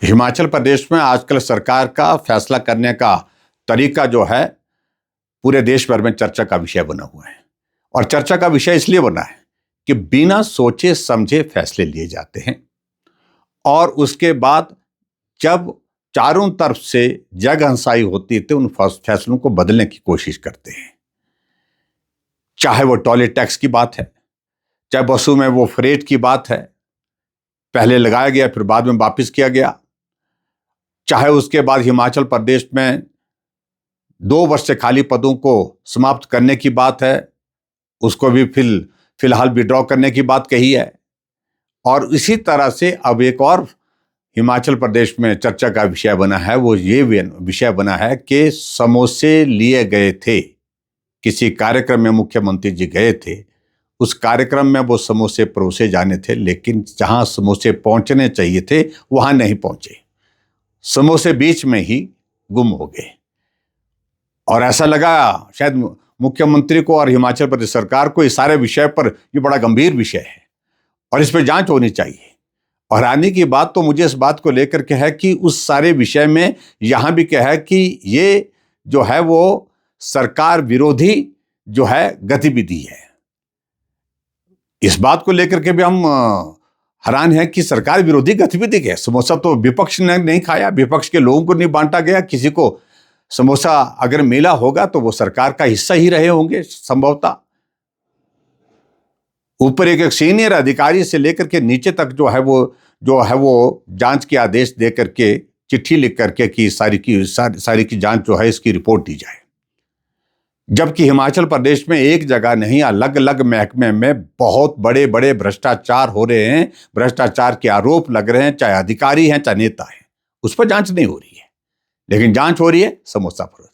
हिमाचल प्रदेश में आजकल सरकार का फैसला करने का तरीका जो है पूरे देश भर में चर्चा का विषय बना हुआ है। और चर्चा का विषय इसलिए बना है कि बिना सोचे समझे फैसले लिए जाते हैं और उसके बाद जब चारों तरफ से जगहंसाई होती है तो उन फैसलों को बदलने की कोशिश करते हैं। चाहे वो टॉयलेट टैक्स की बात है, चाहे बसों में वो फ्रेट की बात है, पहले लगाया गया फिर बाद में वापस किया गया, चाहे उसके बाद हिमाचल प्रदेश में 2 वर्ष से खाली पदों को समाप्त करने की बात है, उसको भी फिलहाल विड्रॉ करने की बात कही है। और इसी तरह से अब एक और हिमाचल प्रदेश में चर्चा का विषय बना है, वो ये विषय बना है कि समोसे लिए गए थे। किसी कार्यक्रम में मुख्यमंत्री जी गए थे, उस कार्यक्रम में वो समोसे परोसे जाने थे, लेकिन जहां समोसे पहुंचने चाहिए थे वहां नहीं पहुंचे, समोसे बीच में ही गुम हो गए। और ऐसा लगा शायद मुख्यमंत्री को और हिमाचल प्रदेश सरकार को इस सारे विषय पर ये बड़ा गंभीर विषय है और इस पर जांच होनी चाहिए। और आने की बात तो मुझे इस बात को लेकर के है कि उस सारे विषय में यहां भी क्या है कि ये जो है वो सरकार विरोधी जो है गतिविधि है। इस बात को लेकर के भी हम हैरान है कि सरकार विरोधी गतिविधि क्या है। समोसा तो विपक्ष ने नहीं खाया, विपक्ष के लोगों को नहीं बांटा गया, किसी को समोसा अगर मिला होगा तो वो सरकार का हिस्सा ही रहे होंगे संभवतः। ऊपर एक सीनियर अधिकारी से लेकर के नीचे तक जो है वो जांच के आदेश दे करके चिट्ठी लिख करके कि सारी की जांच जो है इसकी रिपोर्ट दी जाए। जबकि हिमाचल प्रदेश में एक जगह नहीं, अलग अलग महकमे में बहुत बड़े बड़े भ्रष्टाचार हो रहे हैं, भ्रष्टाचार के आरोप लग रहे हैं, चाहे अधिकारी हैं चाहे नेता हैं, उस पर जांच नहीं हो रही है। लेकिन जांच हो रही है समोसा फरोश।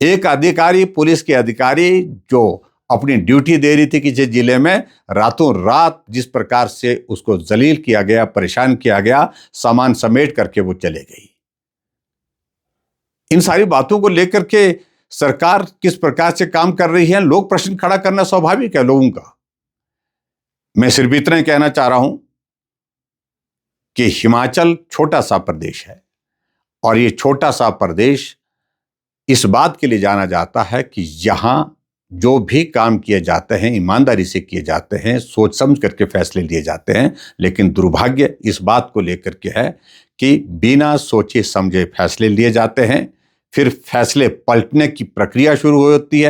एक अधिकारी, पुलिस के अधिकारी जो अपनी ड्यूटी दे रही थी किसी जिले में, रातों रात जिस प्रकार से उसको जलील किया गया, परेशान किया गया, सामान समेट करके वो चले गई। इन सारी बातों को लेकर के सरकार किस प्रकार से काम कर रही है, लोग प्रश्न खड़ा करना स्वाभाविक है लोगों का। मैं सिर्फ इतना ही कहना चाह रहा हूं कि हिमाचल छोटा सा प्रदेश है और ये छोटा सा प्रदेश इस बात के लिए जाना जाता है कि यहां जो भी काम किए जाते हैं ईमानदारी से किए जाते हैं, सोच समझ करके फैसले लिए जाते हैं। लेकिन दुर्भाग्य इस बात को लेकर के है कि बिना सोचे समझे फैसले लिए जाते हैं, फिर फैसले पलटने की प्रक्रिया शुरू होती है।